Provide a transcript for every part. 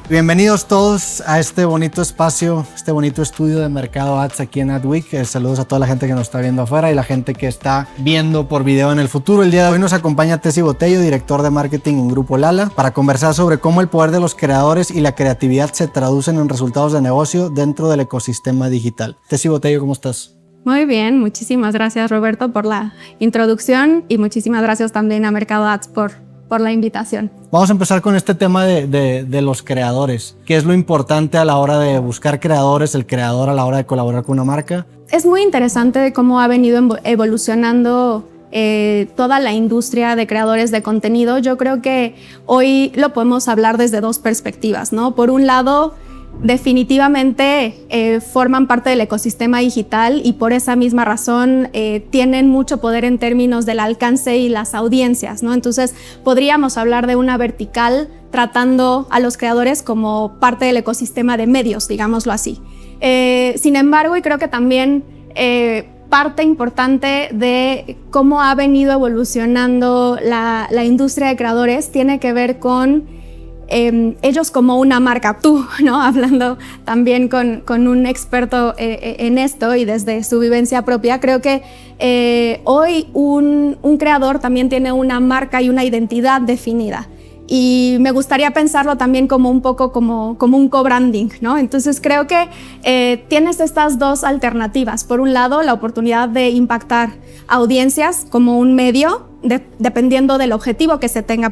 Bienvenidos todos a este bonito espacio, este bonito estudio de Mercado Ads aquí en Adweek. Saludos a toda la gente que nos está viendo afuera y la gente que está viendo por video en el futuro. El día de hoy nos acompaña Tessy Botello, director de marketing en Grupo Lala, para conversar sobre cómo el poder de los creadores y la creatividad se traducen en resultados de negocio dentro del ecosistema digital. Tessy Botello, ¿cómo estás? Muy bien, muchísimas gracias Roberto por la introducción y muchísimas gracias también a Mercado Ads por la invitación. Vamos a empezar con este tema de los creadores. ¿Qué es lo importante a la hora de buscar creadores, el creador a la hora de colaborar con una marca? Es muy interesante cómo ha venido evolucionando toda la industria de creadores de contenido. Yo creo que hoy lo podemos hablar desde dos perspectivas, ¿no? Por un lado, definitivamente forman parte del ecosistema digital y por esa misma razón tienen mucho poder en términos del alcance y las audiencias, ¿no? Entonces podríamos hablar de una vertical tratando a los creadores como parte del ecosistema de medios, digámoslo así. Sin embargo, y creo que también parte importante de cómo ha venido evolucionando la industria de creadores tiene que ver con ellos como una marca, tú, ¿no? Hablando también con un experto en esto y desde su vivencia propia, creo que hoy un creador también tiene una marca y una identidad definida. Y me gustaría pensarlo también como un poco como un co-branding, ¿no? Entonces creo que tienes estas dos alternativas. Por un lado, la oportunidad de impactar audiencias como un medio, dependiendo del objetivo que se tenga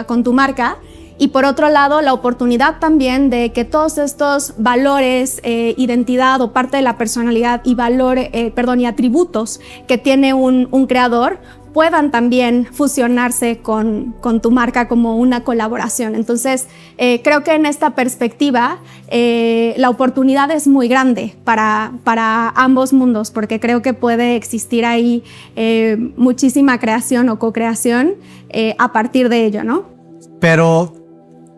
con tu marca. Y por otro lado, la oportunidad también de que todos estos valores, identidad o parte de la personalidad y y atributos que tiene un creador puedan también fusionarse con tu marca como una colaboración. Entonces, creo que en esta perspectiva la oportunidad es muy grande para ambos mundos, porque creo que puede existir ahí muchísima creación o co-creación a partir de ello, ¿no? Pero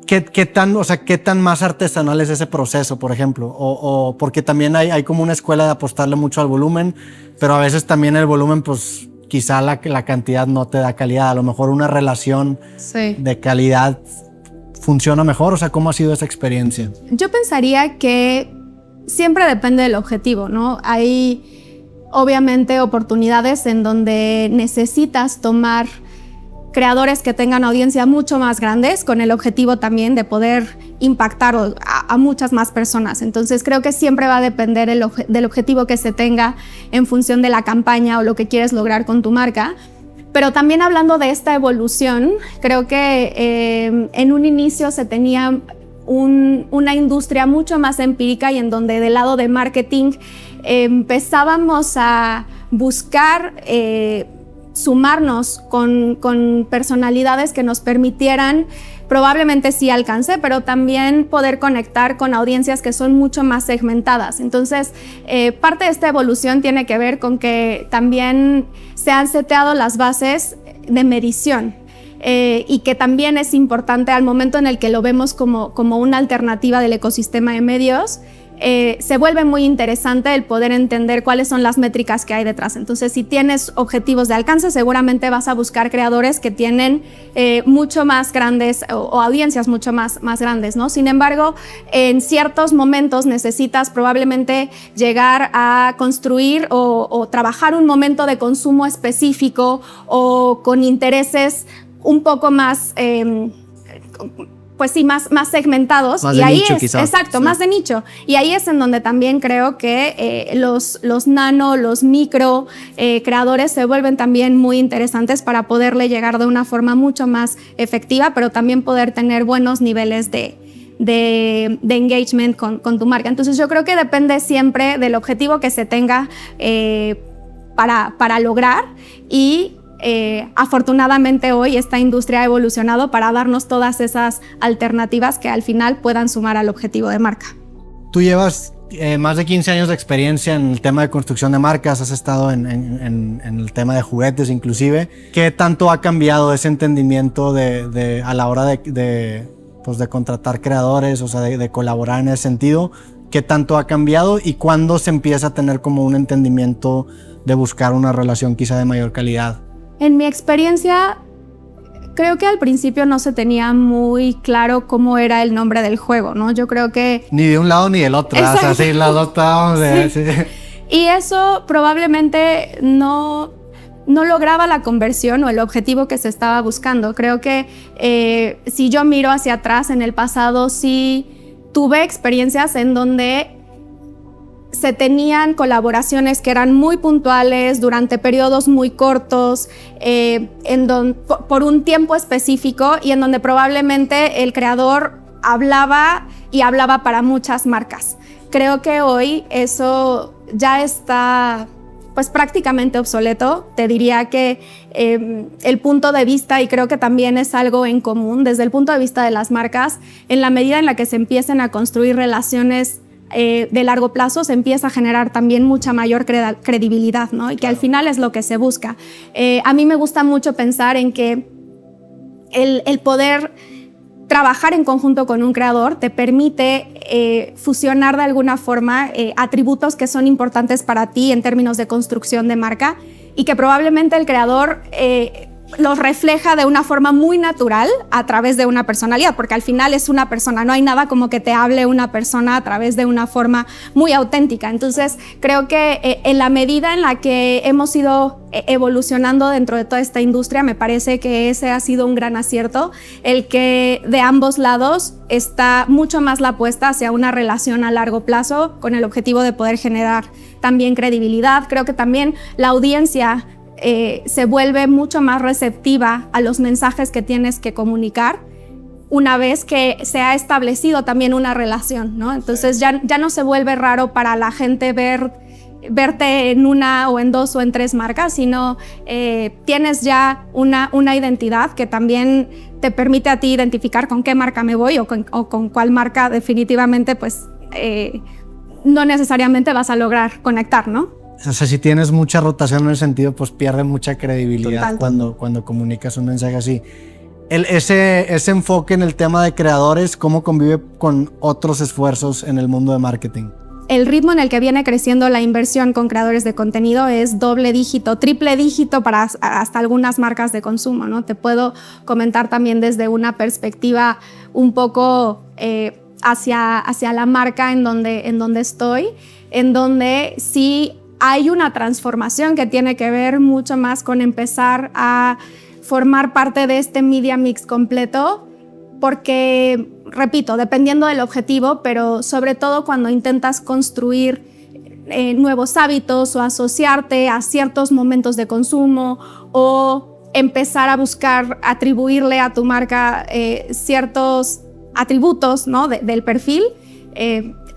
¿qué tan más artesanal es ese proceso, por ejemplo? O porque también hay como una escuela de apostarle mucho al volumen, pero a veces también el volumen, pues quizá la cantidad no te da calidad. A lo mejor una relación de calidad funciona mejor. O sea, ¿cómo ha sido esa experiencia? Yo pensaría que siempre depende del objetivo, ¿no? Hay obviamente oportunidades en donde necesitas tomar creadores que tengan audiencia mucho más grandes con el objetivo también de poder impactar a muchas más personas. Entonces creo que siempre va a depender del objetivo que se tenga en función de la campaña o lo que quieres lograr con tu marca. Pero también hablando de esta evolución, creo que en un inicio se tenía una industria mucho más empírica y en donde del lado de marketing empezábamos a buscar sumarnos con personalidades que nos permitieran probablemente sí alcance, pero también poder conectar con audiencias que son mucho más segmentadas. Entonces, parte de esta evolución tiene que ver con que también se han seteado las bases de medición y que también es importante al momento en el que lo vemos como una alternativa del ecosistema de medios. Se vuelve muy interesante el poder entender cuáles son las métricas que hay detrás. Entonces, si tienes objetivos de alcance, seguramente vas a buscar creadores que tienen mucho más grandes o audiencias mucho más grandes, ¿no? Sin embargo, en ciertos momentos necesitas probablemente llegar a construir o trabajar un momento de consumo específico o con intereses un poco más pues sí, más segmentados. Más y de ahí nicho, es, quizás. exacto, sí. Más de nicho. Y ahí es en donde también creo que los nano, los micro creadores se vuelven también muy interesantes para poderle llegar de una forma mucho más efectiva, pero también poder tener buenos niveles de engagement con tu marca. Entonces yo creo que depende siempre del objetivo que se tenga para lograr y afortunadamente hoy esta industria ha evolucionado para darnos todas esas alternativas que al final puedan sumar al objetivo de marca. Tú llevas más de 15 años de experiencia en el tema de construcción de marcas, has estado en el tema de juguetes inclusive. ¿Qué tanto ha cambiado ese entendimiento a la hora de contratar creadores, o sea, de colaborar en ese sentido? ¿Qué tanto ha cambiado y cuándo se empieza a tener como un entendimiento de buscar una relación quizá de mayor calidad? En mi experiencia, Creo que al principio no se tenía muy claro cómo era el nombre del juego, ¿no? Yo creo que... Ni de un lado ni del otro, o sea, sí, los dos estábamos de... Sí. Sí. Y eso probablemente no lograba la conversión o el objetivo que se estaba buscando. Creo que si yo miro hacia atrás en el pasado, sí tuve experiencias en donde se tenían colaboraciones que eran muy puntuales durante periodos muy cortos, por un tiempo específico, y en donde probablemente el creador hablaba para muchas marcas. Creo que hoy eso ya está pues prácticamente obsoleto. Te diría que el punto de vista, y creo que también es algo en común desde el punto de vista de las marcas, en la medida en la que se empiecen a construir relaciones de largo plazo, se empieza a generar también mucha mayor credibilidad, ¿no? Y que al final es lo que se busca. A mí me gusta mucho pensar en que el poder trabajar en conjunto con un creador te permite fusionar de alguna forma atributos que son importantes para ti en términos de construcción de marca, y que probablemente el creador los refleja de una forma muy natural a través de una personalidad, porque al final es una persona, no hay nada como que te hable una persona a través de una forma muy auténtica. Entonces creo que en la medida en la que hemos ido evolucionando dentro de toda esta industria, me parece que ese ha sido un gran acierto, el que de ambos lados está mucho más la apuesta hacia una relación a largo plazo con el objetivo de poder generar también credibilidad. Creo que también la audiencia se vuelve mucho más receptiva a los mensajes que tienes que comunicar una vez que se ha establecido también una relación, ¿no? Entonces ya no se vuelve raro para la gente verte en una o en dos o en tres marcas, sino tienes ya una identidad que también te permite a ti identificar con qué marca me voy o con cuál marca definitivamente pues no necesariamente vas a lograr conectar, ¿no? O sea, si tienes mucha rotación en el sentido, pues pierde mucha credibilidad cuando comunicas un mensaje así. Ese enfoque en el tema de creadores, ¿cómo convive con otros esfuerzos en el mundo de marketing? El ritmo en el que viene creciendo la inversión con creadores de contenido es doble dígito, triple dígito para hasta algunas marcas de consumo, ¿no? Te puedo comentar también desde una perspectiva un poco hacia la marca en donde estoy, en donde sí hay una transformación que tiene que ver mucho más con empezar a formar parte de este media mix completo, porque, repito, dependiendo del objetivo, pero sobre todo cuando intentas construir nuevos hábitos o asociarte a ciertos momentos de consumo o empezar a buscar atribuirle a tu marca ciertos atributos, ¿no? del perfil,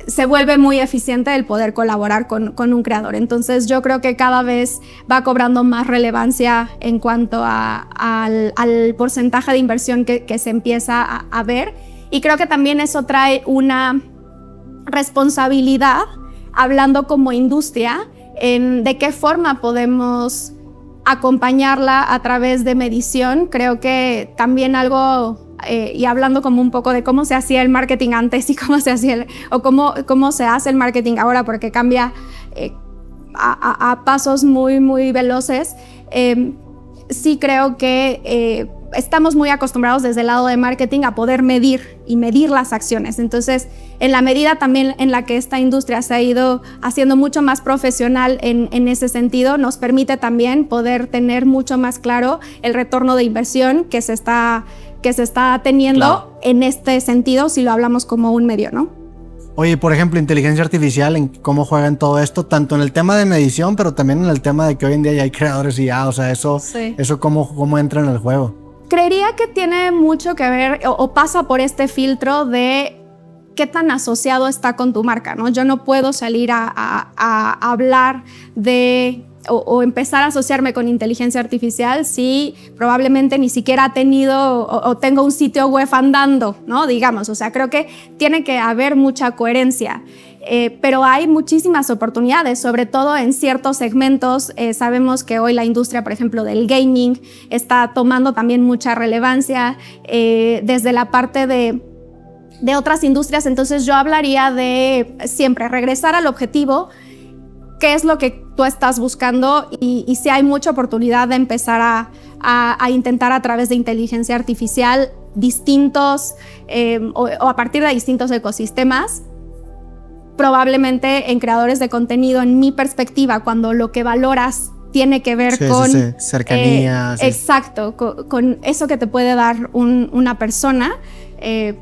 se vuelve muy eficiente el poder colaborar con un creador. Entonces yo creo que cada vez va cobrando más relevancia en cuanto al porcentaje de inversión que se empieza a ver, y creo que también eso trae una responsabilidad, hablando como industria, en de qué forma podemos acompañarla a través de medición. Creo que también algo... y hablando como un poco de cómo se hacía el marketing antes y cómo se hacía cómo se hace el marketing ahora, porque cambia a pasos muy, muy veloces. Sí creo que estamos muy acostumbrados desde el lado de marketing a poder medir las acciones. Entonces, en la medida también en la que esta industria se ha ido haciendo mucho más profesional en ese sentido, nos permite también poder tener mucho más claro el retorno de inversión que se está teniendo, claro, en este sentido, si lo hablamos como un medio, ¿no? Oye, por ejemplo, inteligencia artificial, ¿en cómo juega en todo esto? Tanto en el tema de medición, pero también en el tema de que hoy en día ya hay creadores y ya, o sea, eso cómo entra en el juego. Creería que tiene mucho que ver o pasa por este filtro de qué tan asociado está con tu marca, ¿no? Yo no puedo salir a hablar de o empezar a asociarme con inteligencia artificial si probablemente ni siquiera ha tenido o tengo un sitio web andando, ¿no? Digamos, o sea, creo que tiene que haber mucha coherencia. Pero hay muchísimas oportunidades, sobre todo en ciertos segmentos. Sabemos que hoy la industria, por ejemplo, del gaming está tomando también mucha relevancia desde la parte de otras industrias. Entonces yo hablaría de siempre regresar al objetivo, qué es lo que tú estás buscando y si hay mucha oportunidad de empezar a intentar a través de inteligencia artificial distintos o a partir de distintos ecosistemas. Probablemente en creadores de contenido, en mi perspectiva, cuando lo que valoras tiene que ver con cercanía. Exacto, con eso que te puede dar una persona,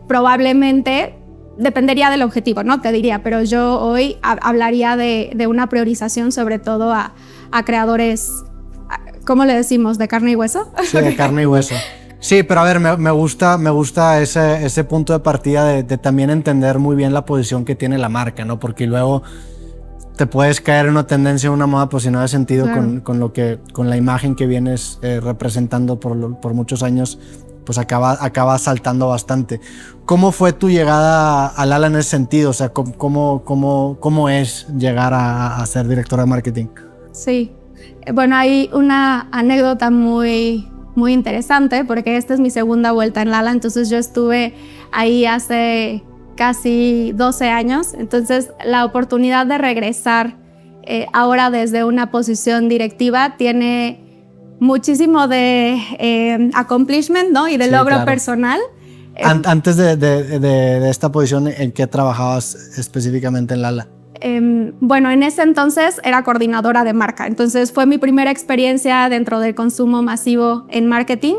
probablemente dependería del objetivo, ¿no? Te diría, pero yo hoy hablaría de una priorización sobre todo a creadores, ¿cómo le decimos? ¿De carne y hueso? Sí, de carne y hueso. Sí, pero a ver, me gusta ese punto de partida de también entender muy bien la posición que tiene la marca, ¿no? Porque luego te puedes caer en una tendencia, en una moda, pues si no de sentido, claro, con la imagen que vienes representando por muchos años, pues acaba saltando bastante. ¿Cómo fue tu llegada a Lala en ese sentido? O sea, ¿cómo es llegar a ser directora de marketing? Sí, bueno, hay una anécdota muy interesante porque esta es mi segunda vuelta en Lala, entonces yo estuve ahí hace casi 12 años, entonces la oportunidad de regresar ahora desde una posición directiva tiene muchísimo de accomplishment, ¿no? Y de logro, claro, personal. Antes de esta posición, ¿en qué trabajabas específicamente en Lala? Bueno, en ese entonces era coordinadora de marca, entonces fue mi primera experiencia dentro del consumo masivo en marketing.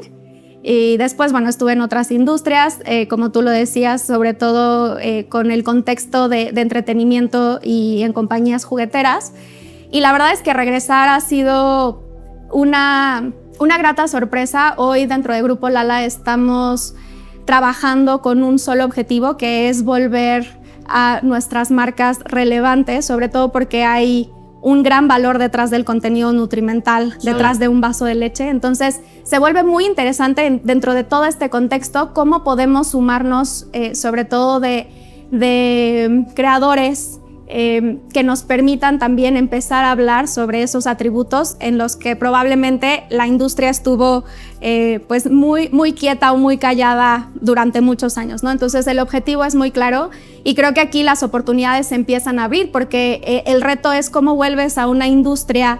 Y después, bueno, estuve en otras industrias, como tú lo decías, sobre todo con el contexto de entretenimiento y en compañías jugueteras. Y la verdad es que regresar ha sido una grata sorpresa. Hoy dentro de Grupo Lala estamos trabajando con un solo objetivo, que es volver a nuestras marcas relevantes, sobre todo porque hay un gran valor detrás del contenido nutrimental, sí, detrás de un vaso de leche. Entonces se vuelve muy interesante dentro de todo este contexto cómo podemos sumarnos, sobre todo de creadores que nos permitan también empezar a hablar sobre esos atributos en los que probablemente la industria estuvo pues muy quieta o muy callada durante muchos años, ¿no? Entonces el objetivo es muy claro y creo que aquí las oportunidades se empiezan a abrir porque el reto es cómo vuelves a una industria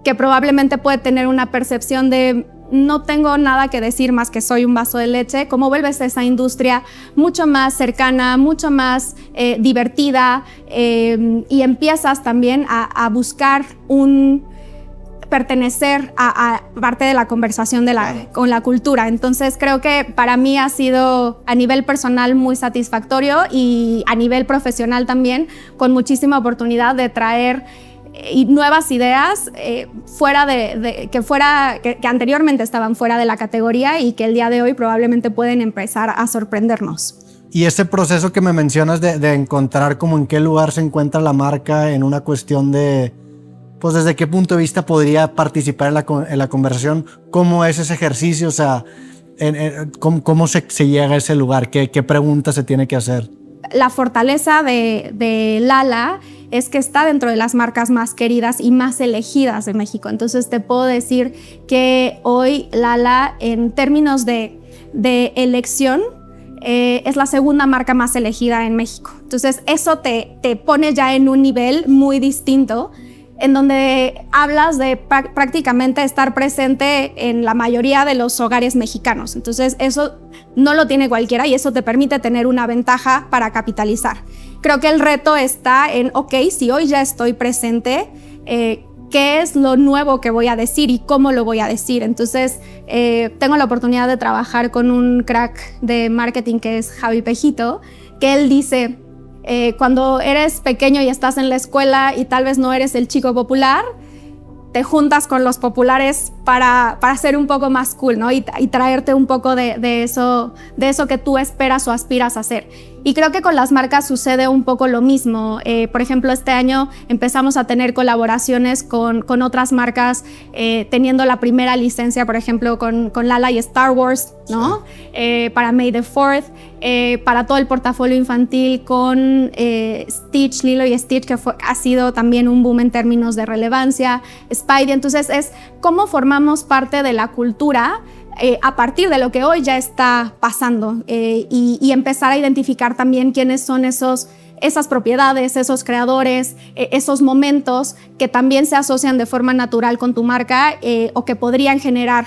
que probablemente puede tener una percepción de no tengo nada que decir más que soy un vaso de leche, cómo vuelves a esa industria mucho más cercana, mucho más divertida y empiezas también a buscar pertenecer a parte de la conversación con la cultura. Entonces creo que para mí ha sido a nivel personal muy satisfactorio y a nivel profesional también, con muchísima oportunidad de traer y nuevas ideas que anteriormente estaban fuera de la categoría y que el día de hoy probablemente pueden empezar a sorprendernos. Y ese proceso que me mencionas de encontrar como en qué lugar se encuentra la marca en una cuestión de, pues desde qué punto de vista podría participar en la conversación, ¿cómo es ese ejercicio? O sea, ¿cómo se llega a ese lugar? ¿Qué preguntas se tiene que hacer? La fortaleza de Lala es que está dentro de las marcas más queridas y más elegidas de México. Entonces te puedo decir que hoy Lala, en términos de elección, es la segunda marca más elegida en México. Entonces eso te pone ya en un nivel muy distinto, en donde hablas de prácticamente estar presente en la mayoría de los hogares mexicanos. Entonces eso no lo tiene cualquiera y eso te permite tener una ventaja para capitalizar. Creo que el reto está en, ok, si hoy ya estoy presente, ¿qué es lo nuevo que voy a decir y cómo lo voy a decir? Entonces tengo la oportunidad de trabajar con un crack de marketing que es Javi Pejito, que él dice, cuando eres pequeño y estás en la escuela y tal vez no eres el chico popular, te juntas con los populares para ser un poco más cool, ¿no? Y traerte un poco de eso que tú esperas o aspiras a hacer. Y creo que con las marcas sucede un poco lo mismo. Por ejemplo, este año empezamos a tener colaboraciones con otras marcas, teniendo la primera licencia, por ejemplo, con Lala y Star Wars, ¿no? Sí. Para May the 4th, para todo el portafolio infantil con Stitch, Lilo y Stitch, que ha sido también un boom en términos de relevancia, Spidey. Entonces es cómo formamos parte de la cultura a partir de lo que hoy ya está pasando y empezar a identificar también quiénes son esos esas propiedades, esos creadores, esos momentos que también se asocian de forma natural con tu marca o que podrían generar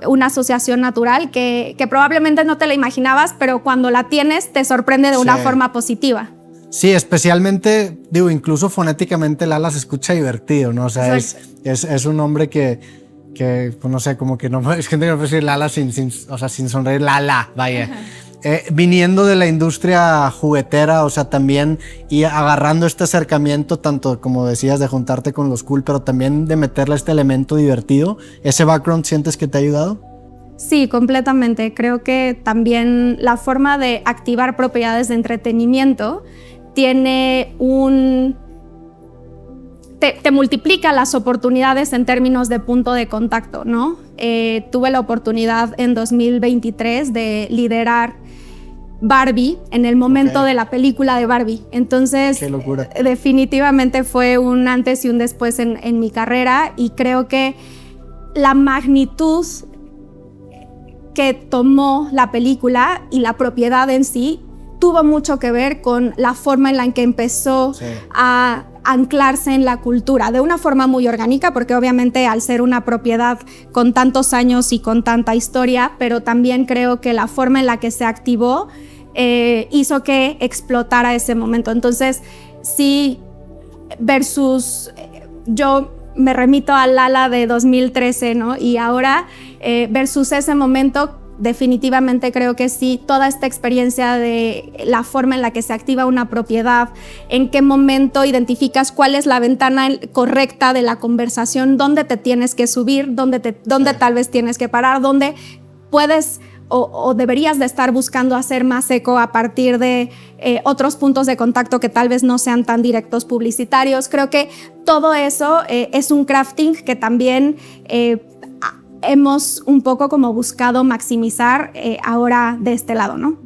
una asociación natural que probablemente no te la imaginabas, pero cuando la tienes te sorprende de una forma positiva. Sí, especialmente, digo, incluso fonéticamente Lala se escucha divertido, ¿no? O sea, es un nombre que pues no sé, como que no es gente que no puede decir Lala sin sonreír, Lala, vaya. Viniendo de la industria juguetera, o sea, también y agarrando este acercamiento, tanto como decías, de juntarte con los cool, pero también de meterle este elemento divertido, ¿ese background sientes que te ha ayudado? Sí, completamente. Creo que también la forma de activar propiedades de entretenimiento tiene te multiplica las oportunidades en términos de punto de contacto, ¿no? Tuve la oportunidad en 2023 de liderar Barbie en el momento de la película de Barbie. Entonces, qué locura. Definitivamente fue un antes y un después en mi carrera, y creo que la magnitud que tomó la película y la propiedad en sí tuvo mucho que ver con la forma en la que empezó a anclarse en la cultura, de una forma muy orgánica, porque obviamente al ser una propiedad con tantos años y con tanta historia, pero también creo que la forma en la que se activó hizo que explotara ese momento. Entonces, sí, versus yo me remito a Lala de 2013, ¿no? Y ahora, versus ese momento, definitivamente creo que sí, toda esta experiencia de la forma en la que se activa una propiedad, en qué momento identificas cuál es la ventana correcta de la conversación, dónde te tienes que subir, dónde tal vez tienes que parar, dónde puedes o deberías de estar buscando hacer más eco a partir de otros puntos de contacto que tal vez no sean tan directos publicitarios. Creo que todo eso es un crafting que también hemos un poco como buscado maximizar ahora de este lado, ¿no?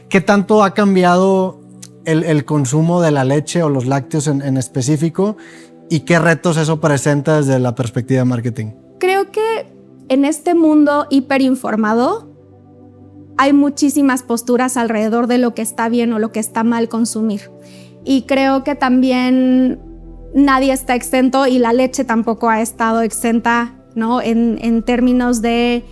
¿Qué tanto ha cambiado el consumo de la leche o los lácteos en específico, y qué retos eso presenta desde la perspectiva de marketing? Creo que en este mundo hiperinformado hay muchísimas posturas alrededor de lo que está bien o lo que está mal consumir, y creo que también nadie está exento, y la leche tampoco ha estado exenta, ¿no? En términos de,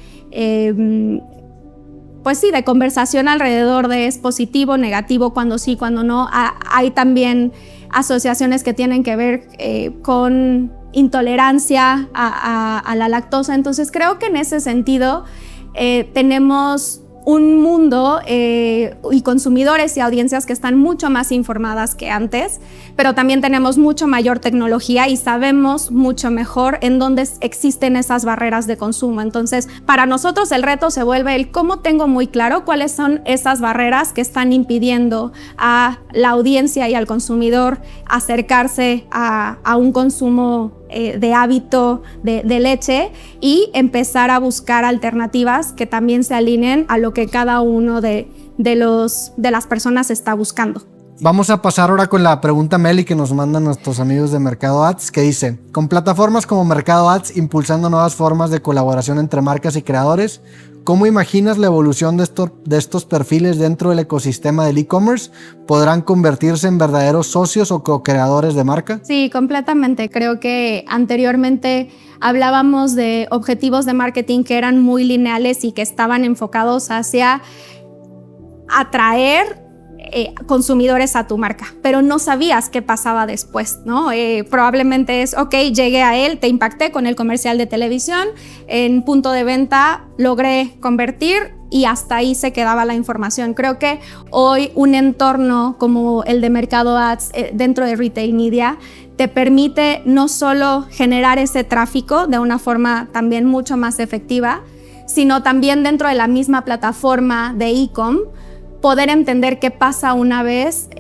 pues sí, de conversación alrededor de es positivo, negativo, cuando sí, cuando no. Hay también asociaciones que tienen que ver con intolerancia a la lactosa. Entonces creo que en ese sentido tenemos un mundo y consumidores y audiencias que están mucho más informadas que antes, pero también tenemos mucho mayor tecnología y sabemos mucho mejor en dónde existen esas barreras de consumo. Entonces, para nosotros el reto se vuelve el cómo tengo muy claro cuáles son esas barreras que están impidiendo a la audiencia y al consumidor acercarse a un consumo de hábito de leche, y empezar a buscar alternativas que también se alineen a lo que cada uno de las personas está buscando. Vamos a pasar ahora con la pregunta Meli que nos mandan nuestros amigos de Mercado Ads, que dice: con plataformas como Mercado Ads impulsando nuevas formas de colaboración entre marcas y creadores, ¿cómo imaginas la evolución de estos perfiles dentro del ecosistema del e-commerce? ¿Podrán convertirse en verdaderos socios o co-creadores de marca? Sí, completamente. Creo que anteriormente hablábamos de objetivos de marketing que eran muy lineales y que estaban enfocados hacia atraer consumidores a tu marca, pero no sabías qué pasaba después, ¿no? Probablemente es, ok, llegué a él, te impacté con el comercial de televisión, en punto de venta logré convertir y hasta ahí se quedaba la información. Creo que hoy un entorno como el de Mercado Ads dentro de Retail Media te permite no solo generar ese tráfico de una forma también mucho más efectiva, sino también dentro de la misma plataforma de e-com poder entender qué pasa una vez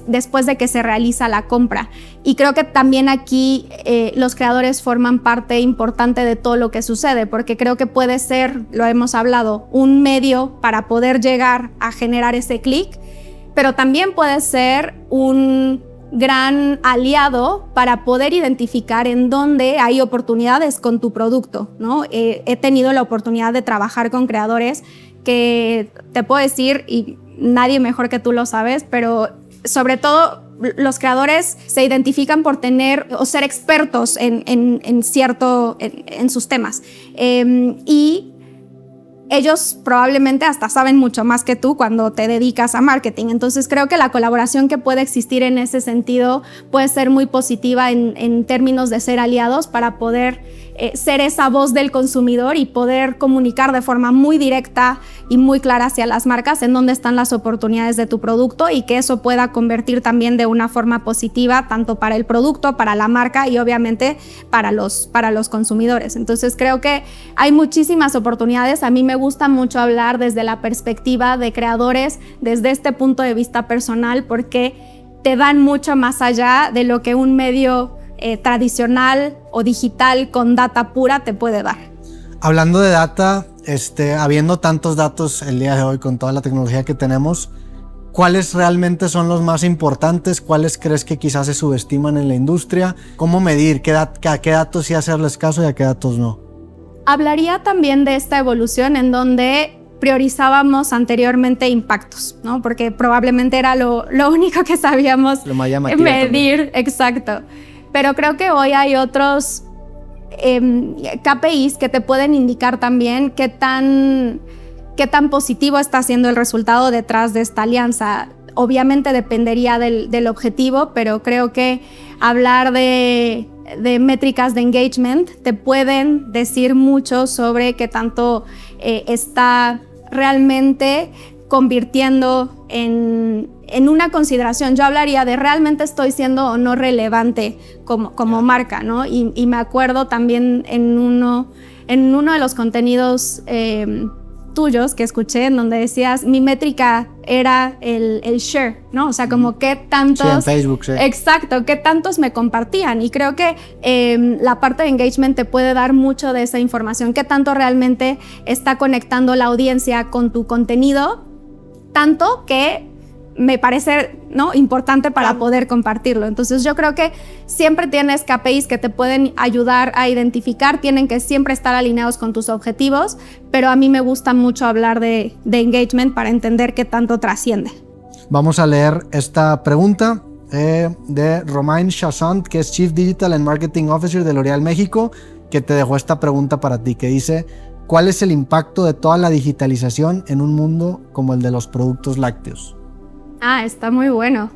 después de que se realiza la compra. Y creo que también aquí los creadores forman parte importante de todo lo que sucede, porque creo que puede ser, lo hemos hablado, un medio para poder llegar a generar ese clic, pero también puede ser un gran aliado para poder identificar en dónde hay oportunidades con tu producto, ¿no? He tenido la oportunidad de trabajar con creadores que te puedo decir, y nadie mejor que tú lo sabes, pero sobre todo los creadores se identifican por tener o ser expertos en sus temas. Y ellos probablemente hasta saben mucho más que tú cuando te dedicas a marketing. Entonces creo que la colaboración que puede existir en ese sentido puede ser muy positiva en términos de ser aliados para poder ser esa voz del consumidor y poder comunicar de forma muy directa y muy clara hacia las marcas en dónde están las oportunidades de tu producto y que eso pueda convertir también de una forma positiva tanto para el producto, para la marca y obviamente para los consumidores. Entonces creo que hay muchísimas oportunidades. A mí me gusta mucho hablar desde la perspectiva de creadores, desde este punto de vista personal, porque te dan mucho más allá de lo que un medio tradicional o digital con data pura te puede dar. Hablando de data, habiendo tantos datos el día de hoy con toda la tecnología que tenemos, ¿cuáles realmente son los más importantes? ¿Cuáles crees que quizás se subestiman en la industria? ¿Cómo medir a qué datos sí hacerles caso y a qué datos no? Hablaría también de esta evolución en donde priorizábamos anteriormente impactos, ¿no? Porque probablemente era lo único que sabíamos medir. Exacto. Pero creo que hoy hay otros KPIs que te pueden indicar también qué tan positivo está siendo el resultado detrás de esta alianza. Obviamente dependería del objetivo, pero creo que hablar de métricas de engagement te pueden decir mucho sobre qué tanto está realmente convirtiendo en una consideración. Yo hablaría de realmente estoy siendo o no relevante como marca, ¿no? Y me acuerdo también en uno de los contenidos tuyos que escuché en donde decías mi métrica era el share, ¿no? O sea, como qué tantos... Sí, en Facebook, sí. Exacto, qué tantos me compartían. Y creo que la parte de engagement te puede dar mucho de esa información. Qué tanto realmente está conectando la audiencia con tu contenido, tanto que me parece, ¿no?, importante para poder compartirlo. Entonces yo creo que siempre tienes KPIs que te pueden ayudar a identificar, tienen que siempre estar alineados con tus objetivos, pero a mí me gusta mucho hablar de engagement para entender qué tanto trasciende. Vamos a leer esta pregunta de Romain Chassant, que es Chief Digital and Marketing Officer de L'Oréal México, que te dejó esta pregunta para ti, que dice: ¿cuál es el impacto de toda la digitalización en un mundo como el de los productos lácteos? Está muy bueno.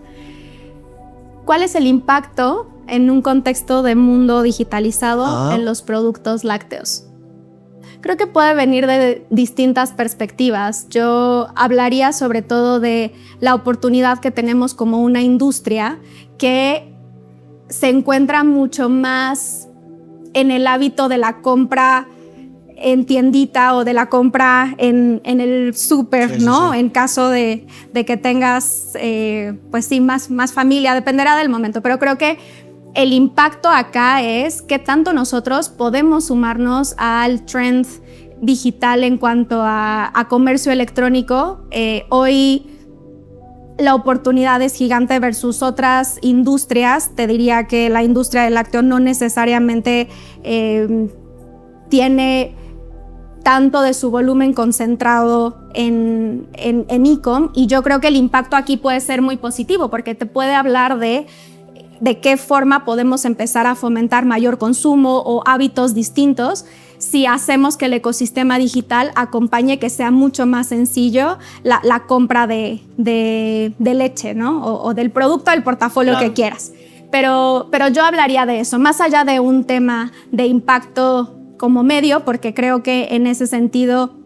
¿Cuál es el impacto en un contexto de mundo digitalizado en los productos lácteos? Creo que puede venir de distintas perspectivas. Yo hablaría sobre todo de la oportunidad que tenemos como una industria que se encuentra mucho más en el hábito de la compra en tiendita o de la compra en el súper, ¿no? Sí. En caso de que tengas, pues sí, más familia, dependerá del momento. Pero creo que el impacto acá es qué tanto nosotros podemos sumarnos al trend digital en cuanto a comercio electrónico. Hoy la oportunidad es gigante versus otras industrias. Te diría que la industria del lácteo no necesariamente tiene tanto de su volumen concentrado en e-com, y yo creo que el impacto aquí puede ser muy positivo porque te puede hablar de qué forma podemos empezar a fomentar mayor consumo o hábitos distintos si hacemos que el ecosistema digital acompañe que sea mucho más sencillo la compra de leche, ¿no? O del producto del portafolio que quieras. Pero yo hablaría de eso, más allá de un tema de impacto como medio, porque creo que en ese sentido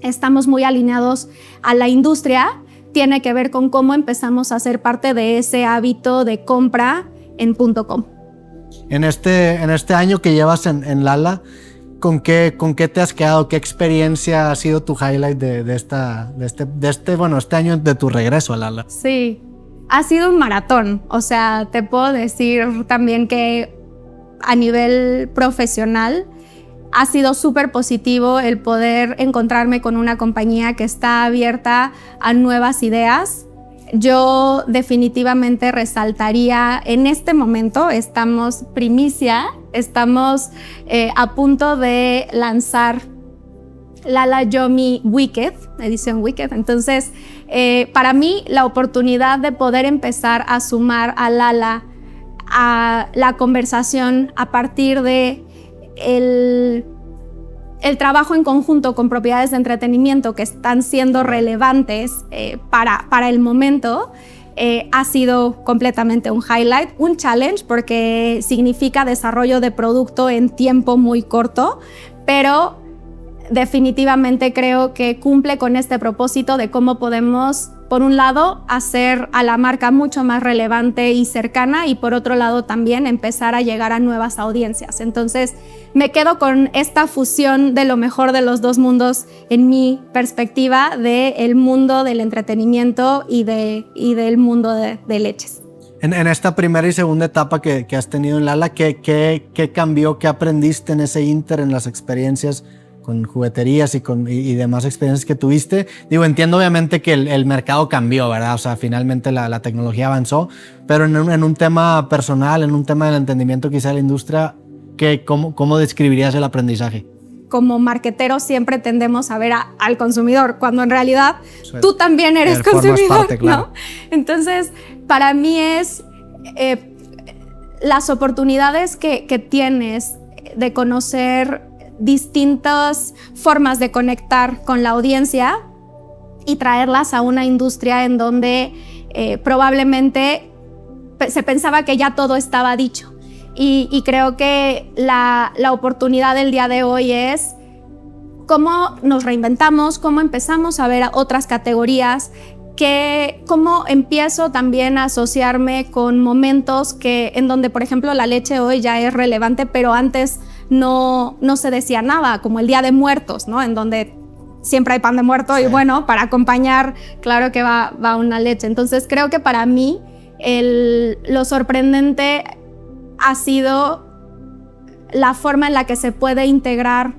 estamos muy alineados a la industria, tiene que ver con cómo empezamos a ser parte de ese hábito de compra en .com. En este año que llevas en Lala, ¿con qué te has quedado? ¿Qué experiencia ha sido tu highlight de este año de tu regreso a Lala? Sí, ha sido un maratón. O sea, te puedo decir también que a nivel profesional ha sido súper positivo el poder encontrarme con una compañía que está abierta a nuevas ideas. Yo definitivamente resaltaría, en este momento estamos primicia, estamos a punto de lanzar Lala Yomi Wicked, edición Wicked. Entonces, para mí, la oportunidad de poder empezar a sumar a Lala a la conversación a partir de el trabajo en conjunto con propiedades de entretenimiento que están siendo relevantes para el momento, ha sido completamente un highlight, un challenge, porque significa desarrollo de producto en tiempo muy corto, pero definitivamente creo que cumple con este propósito de cómo podemos, por un lado, hacer a la marca mucho más relevante y cercana, y por otro lado también empezar a llegar a nuevas audiencias. Entonces me quedo con esta fusión de lo mejor de los dos mundos en mi perspectiva, del mundo del entretenimiento y del mundo de leches. En esta primera y segunda etapa que has tenido en Lala, ¿qué cambió? ¿Qué aprendiste en ese inter, en las experiencias con jugueterías y demás experiencias que tuviste? Digo, entiendo obviamente que el mercado cambió, ¿verdad? O sea, finalmente la tecnología avanzó, pero en un tema personal, en un tema del entendimiento quizá de la industria, ¿cómo describirías el aprendizaje? Como marqueteros siempre tendemos a ver al consumidor, cuando en realidad tú también eres consumidor, parte, claro. ¿No? Entonces, para mí es las oportunidades que tienes de conocer distintas formas de conectar con la audiencia y traerlas a una industria en donde probablemente se pensaba que ya todo estaba dicho. Y creo que la oportunidad del día de hoy es cómo nos reinventamos, cómo empezamos a ver otras categorías, cómo empiezo también a asociarme con momentos en donde, por ejemplo, la leche hoy ya es relevante, pero antes no se decía nada, como el Día de Muertos, ¿no? En donde siempre hay pan de muerto, sí. Y bueno, para acompañar, claro que va una leche. Entonces creo que para mí lo sorprendente ha sido la forma en la que se puede integrar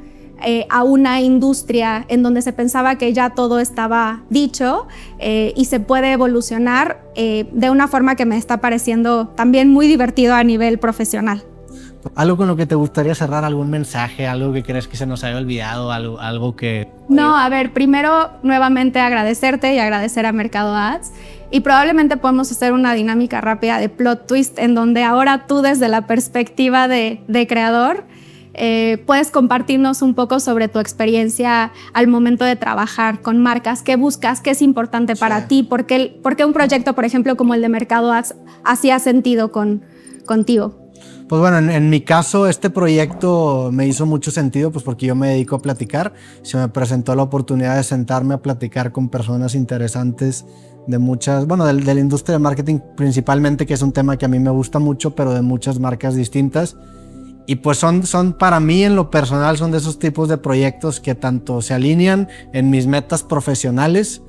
a una industria en donde se pensaba que ya todo estaba dicho, y se puede evolucionar de una forma que me está pareciendo también muy divertido a nivel profesional. ¿Algo con lo que te gustaría cerrar? ¿Algún mensaje? ¿Algo que crees que se nos haya olvidado? ¿Algo que...? No, a ver, primero nuevamente agradecerte y agradecer a Mercado Ads, y probablemente podemos hacer una dinámica rápida de plot twist en donde ahora tú, desde la perspectiva de creador, puedes compartirnos un poco sobre tu experiencia al momento de trabajar con marcas. ¿Qué buscas? ¿Qué es importante para ti? ¿Por qué un proyecto, por ejemplo, como el de Mercado Ads hacía sentido contigo? Pues bueno, en mi caso este proyecto me hizo mucho sentido, pues porque yo me dedico a platicar. Se me presentó la oportunidad de sentarme a platicar con personas interesantes de muchas, bueno, de la industria del marketing principalmente, que es un tema que a mí me gusta mucho, pero de muchas marcas distintas. Y pues son para mí, en lo personal, son de esos tipos de proyectos que tanto se alinean en mis metas profesionales,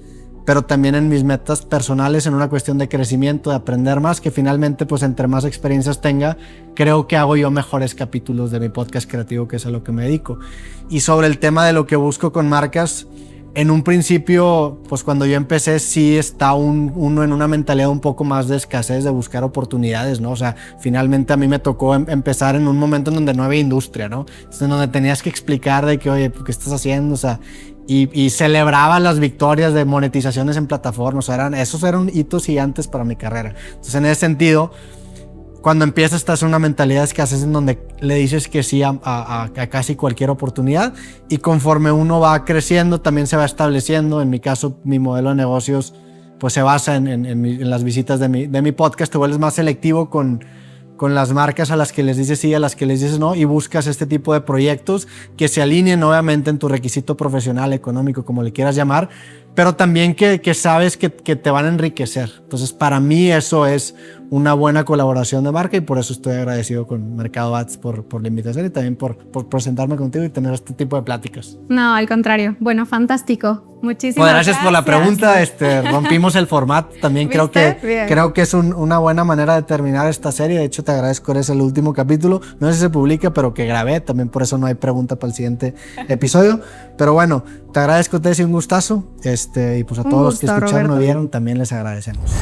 pero también en mis metas personales, en una cuestión de crecimiento, de aprender más, que finalmente, pues entre más experiencias tenga, creo que hago yo mejores capítulos de mi podcast creativo, que es a lo que me dedico. Y sobre el tema de lo que busco con marcas, en un principio, pues cuando yo empecé, sí está uno en una mentalidad un poco más de escasez, de buscar oportunidades, ¿no? O sea, finalmente a mí me tocó empezar en un momento en donde no había industria, ¿no? Entonces, en donde tenías que explicar de que, oye, ¿qué estás haciendo? O sea, y celebraba las victorias de monetizaciones en plataformas. O sea, esos eran hitos gigantes para mi carrera. Entonces, en ese sentido, cuando empiezas, estás en una mentalidad de escasez en donde le dices que sí a casi cualquier oportunidad, y conforme uno va creciendo también se va estableciendo. En mi caso, mi modelo de negocios pues se basa en las visitas de mi podcast. Te vuelves más selectivo con las marcas a las que les dices sí, a las que les dices no, y buscas este tipo de proyectos que se alineen obviamente en tu requisito profesional, económico, como le quieras llamar, pero también que sabes que te van a enriquecer. Entonces, para mí eso es una buena colaboración de marca, y por eso estoy agradecido con Mercado Ads por la invitación, y también por presentarme contigo y tener este tipo de pláticas. No, al contrario. Bueno, fantástico. Muchísimas gracias por la pregunta. Rompimos el formato. También creo que es una buena manera de terminar esta serie. De hecho, te agradezco, eres el último capítulo. No sé si se publica, pero que grabé. También por eso no hay pregunta para el siguiente episodio. Pero bueno, te agradezco, Tessy, un gustazo. Y pues a todos los que escucharon o vieron, también les agradecemos.